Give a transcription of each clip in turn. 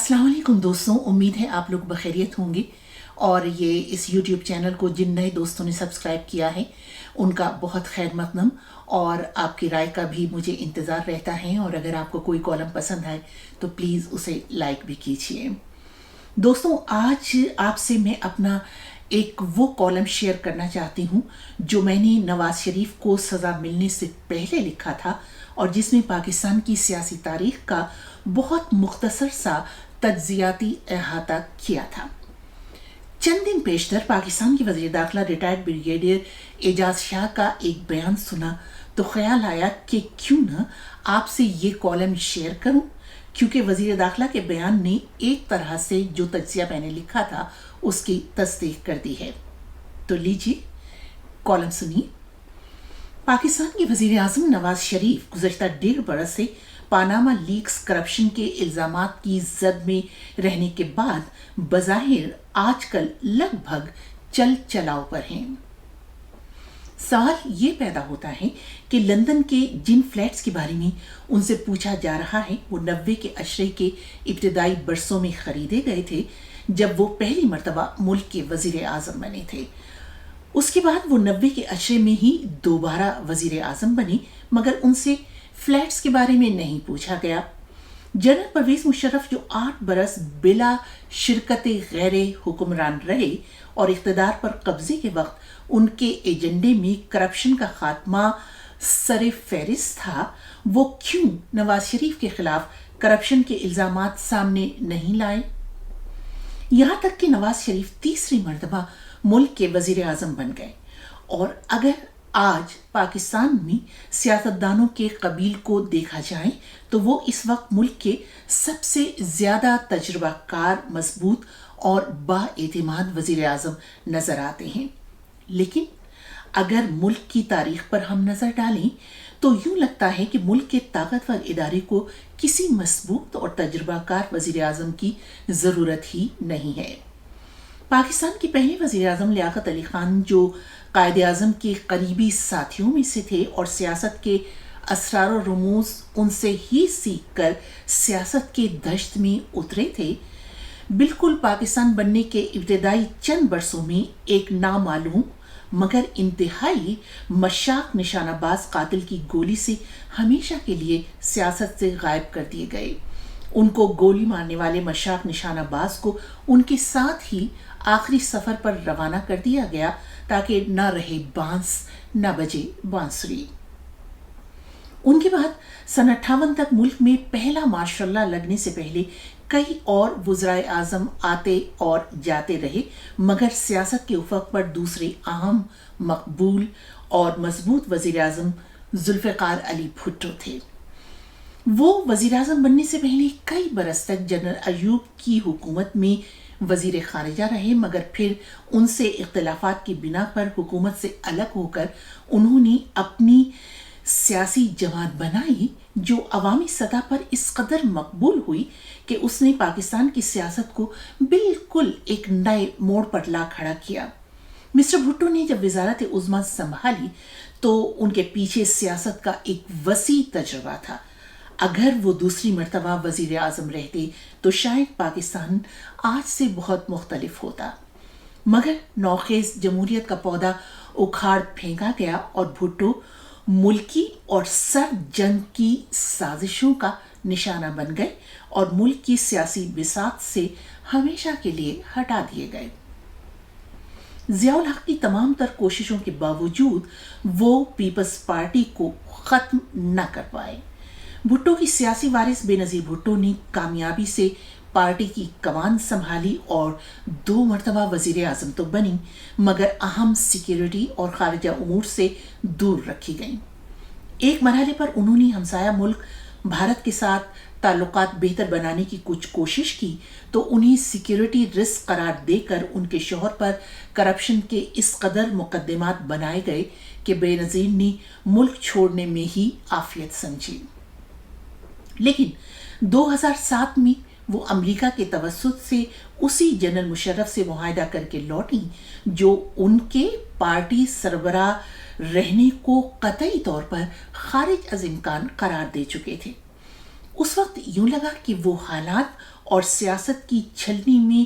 अस्सलाम वालेकुम दोस्तों, उम्मीद है आप लोग बखैरियत होंगे। और ये इस YouTube चैनल को जिन नए दोस्तों ने सब्सक्राइब किया है उनका बहुत खैर मकदम, और आपकी राय का भी मुझे इंतज़ार रहता है। और अगर आपको कोई कॉलम पसंद आए तो प्लीज़ उसे लाइक भी कीजिए। दोस्तों, आज आपसे मैं अपना एक वो कॉलम शेयर करना चाहती हूँ जो मैंने नवाज शरीफ को सज़ा मिलने से पहले लिखा था, और जिसमें पाकिस्तान की सियासी तारीख का बहुत मुख्तसर सा तज्जियाती अहाता किया था। चंद दिन पेशतर पाकिस्तान के वज़ीर दाखिला रिटायर्ड ब्रिगेडियर एजाज शाह का एक बयान सुना तो ख्याल आया कि क्यों ना आपसे ये कॉलम शेयर करूं, क्योंकि वज़ीर दाखिला के बयान ने एक तरह से जो तज्जिया मैंने लिखा था उसकी तस्दीक कर दी है। तो लीजिए कॉलम सुनिए। पाकिस्तान के वज़ीर आज़म नवाज शरीफ गुज़श्ता 1.5 बरस से पानामा लीक्स करप्शन के इल्ज़ामात की जद में रहने के बाद बज़ाहिर आजकल लगभग चल चलाव पर हैं। सवाल ये पैदा होता है कि लंदन के जिन फ्लैट्स के बारे में उनसे पूछा जा रहा है वो 90 के अशरे के इब्तदाई बरसों में खरीदे गए थे, जब वो पहली मर्तबा मुल्क के वज़ीर आज़म बने थे। उसके बाद वो 90 के अशरे में ही दोबारा वज़ीर आज़म बने, मगर उनसे फ्लैट्स के बारे में नहीं पूछा गया। जनरल परवेज मुशर्रफ जो 8 बरस बिला शिरकत गैर हुक्मरान रहे और इख्तिदार पर कब्जे के वक्त उनके एजेंडे में करप्शन का खात्मा सरे फहरिस्त था, वो क्यों नवाज शरीफ के खिलाफ करप्शन के इल्ज़ामात सामने नहीं लाए? यहाँ तक कि नवाज शरीफ तीसरी मर्तबा मुल्क के वज़ीर आज़म बन गए। और अगर आज पाकिस्तान में सियासतदानों के कबील को देखा जाए तो वो इस वक्त मुल्क के सबसे ज़्यादा तजुर्बाकार, मजबूत और बाएतिमाद वज़ीर आज़म नज़र आते हैं। लेकिन अगर मुल्क की तारीख पर हम नज़र डालें तो यूं लगता है कि मुल्क के ताकतवर इदारे को किसी मजबूत और तजुर्बाकार वज़ीर आज़म की ज़रूरत ही नहीं है। पाकिस्तान के पहले वज़ीर आज़म लियाकत अली खान जो कायदे आज़म के करीबी साथियों में से थे और सियासत के असरार और रमूज उनसे ही सीख कर सियासत के दश्त में उतरे थे, बिल्कुल पाकिस्तान बनने के इब्तदाई चंद बरसों में एक नामालूम मगर इंतहाई मशाक निशानाबाज कातिल की गोली से हमेशा के लिए सियासत से गायब कर दिए गए। उनको गोली मारने वाले मशाक निशानाबाज को उनके साथ ही आखिरी सफर पर रवाना कर दिया गया ताकि न रहे बांस न बजे बांसुरी। उनके बाद सन 58 तक मुल्क में पहला मार्शल्ला लगने से पहले कई और वज़राए आज़म आते और जाते रहे, मगर सियासत के उफक पर दूसरे अहम, मकबूल और मजबूत वज़ीर आज़म जुल्फ़िकार अली भुट्टो थे। वो वज़ीर आज़म बनने से पहले कई बरस तक जनरल अयूब की हुकूमत में वज़ीर ख़ारिजा रहे, मगर फिर उनसे इख्तिलाफ़ात की बिना पर हुकूमत से अलग होकर उन्होंने अपनी सियासी जमात बनाई जो अवामी सतह पर इस कदर मकबूल हुई कि उसने पाकिस्तान की सियासत को बिल्कुल एक नए मोड़ पर ला खड़ा किया। मिस्टर भुट्टो ने जब वज़ारत उज़्मा संभाली तो उनके पीछे सियासत का एक वसी तजुर्बा था। अगर वो दूसरी मर्तबा वज़ीर आज़म रहते तो शायद पाकिस्तान आज से बहुत मुख्तलिफ होता, मगर नौखेज़ जमहूरियत का पौधा उखाड़ फेंका गया और भुट्टो मुल्की और सर्द जंग की साजिशों का निशाना बन गए और मुल्क की सियासी बिसात से हमेशा के लिए हटा दिए गए। ज़ियाउल हक की तमाम तर कोशिशों के बावजूद वो पीपल्स पार्टी को ख़त्म न कर पाए। भुट्टो की सियासी वारिस बेनज़ीर भुट्टो ने कामयाबी से पार्टी की कमान संभाली और 2 मरतबा वज़ीर आज़म तो बनी, मगर अहम सिक्योरिटी और खारिजा उमूर से दूर रखी गई। एक मरहले पर उन्होंने हमसाया मुल्क भारत के साथ ताल्लुकात बेहतर बनाने की कुछ कोशिश की तो उन्हें सिक्योरिटी रिस्क करार देकर उनके शोहर पर करप्शन के इस कदर मुकदमात बनाए गए कि बेनज़ीर ने मुल्क छोड़ने में ही आफियत समझी। लेकिन 2007 में वो अमेरिका के तवस्सुत से उसी जनरल मुशर्रफ से मुआहदा करके लौटी जो उनके पार्टी सरबराह रहने को कतई तौर पर खारिज अज़ इम्कान करार दे चुके थे। उस वक्त यूं लगा कि वो हालात اور سیاست کی چھلنی میں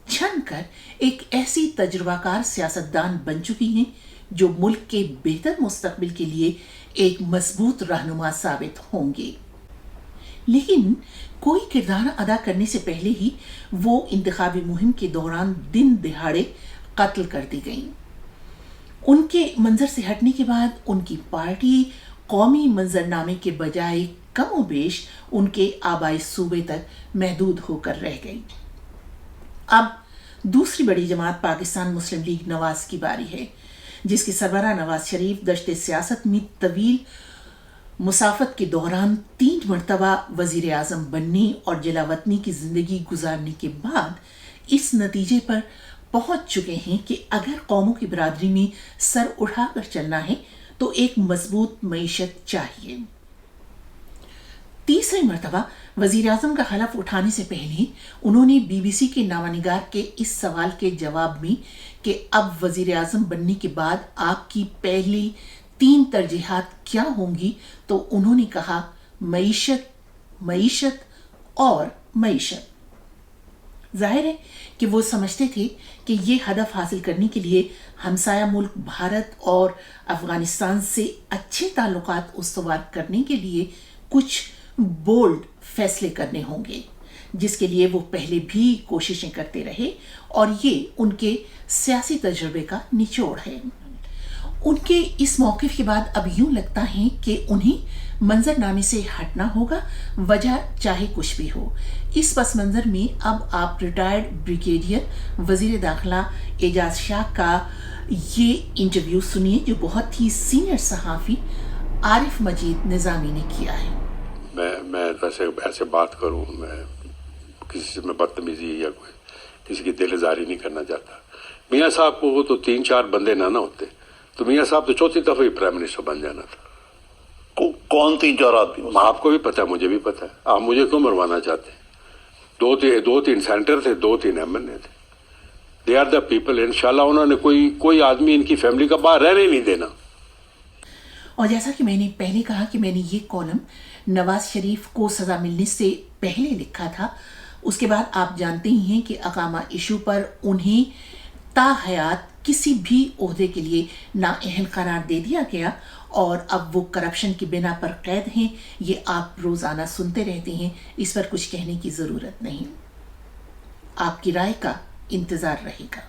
چھن کر ایک ایسی تجربہ سیاستدان بن چکی ہیں جو ملک کے بہتر مستقبل کے لیے ایک مضبوط رہنما ثابت ہوں گے. لیکن کوئی کردار ادا کرنے سے پہلے ہی وہ انتخابی مہم کے دوران دن دہاڑے قتل کر دی گئیں. ان کے منظر سے ہٹنے کے بعد ان کی پارٹی قومی منظرنامے کے بجائے کم و بیش ان کے آبائی صوبے تک محدود ہو کر رہ گئی. اب دوسری بڑی جماعت پاکستان مسلم لیگ نواز کی باری ہے، جس کے سربراہ نواز شریف دشت سیاست میں طویل مسافت کے دوران 3 مرتبہ وزیر اعظم بننے اور جلا وطنی کی زندگی گزارنے کے بعد اس نتیجے پر پہنچ چکے ہیں کہ اگر قوموں کی برادری میں سر اٹھا کر چلنا ہے تو ایک مضبوط معیشت چاہیے. تیسری مرتبہ وزیر اعظم کا حلف اٹھانے سے پہلے انہوں نے بی بی سی کے نامہ نگار کے اس سوال کے جواب میں کہ اب وزیر اعظم بننے کے بعد آپ کی پہلی 3 ترجیحات کیا ہوں گی، تو انہوں نے کہا معیشت، معیشت اور معیشت. ظاہر ہے کہ وہ سمجھتے تھے کہ یہ ہدف حاصل کرنے کے لیے ہمسایہ ملک بھارت اور افغانستان سے اچھے تعلقات استوار کرنے کے لیے کچھ بولڈ فیصلے کرنے ہوں گے، جس کے لیے وہ پہلے بھی کوششیں کرتے رہے، اور یہ ان کے سیاسی تجربے کا نچوڑ ہے. ان کے اس موقف کے بعد اب یوں لگتا ہے کہ انہیں منظر نامے سے ہٹنا ہوگا، وجہ چاہے کچھ بھی ہو. اس پس منظر میں اب آپ ریٹائرڈ بریگیڈیئر وزیر داخلہ اعجاز شاہ کا یہ انٹرویو سنیے جو بہت ہی سینئر صحافی عارف مجید نظامی نے کیا ہے. میں ایسے بات کروں، میں کسی سے میں بدتمیزی یا کوئی کسی کی دل آزاری نہیں کرنا چاہتا. میاں صاحب کو وہ تو 3-4 بندے نہ ہوتے تو میاں صاحب تو 4تھی دفعہ ہی پرائم منسٹر بن جانا تھا. کون 3-4 آدمی؟ آپ کو بھی پتا ہے، مجھے بھی پتا ہے. آپ مجھے کیوں مروانا چاہتے ہیں؟ 2-3 سینٹر تھے، 2-3 ایم این اے تھے. They are the people. انشاءاللہ انہوں نے کوئی آدمی ان کی فیملی کا باہر رہنے نہیں دینا. اور جیسا کہ میں نے پہلے کہا کہ میں نے یہ کالم نواز شریف کو سزا ملنے سے پہلے لکھا تھا. اس کے بعد آپ جانتے ہی ہیں کہ اقامہ ایشو پر انہیں تا حیات کسی بھی عہدے کے لیے نااہل قرار دے دیا گیا، اور اب وہ کرپشن کی بنا پر قید ہیں. یہ آپ روزانہ سنتے رہتے ہیں، اس پر کچھ کہنے کی ضرورت نہیں. آپ کی رائے کا انتظار رہے گا.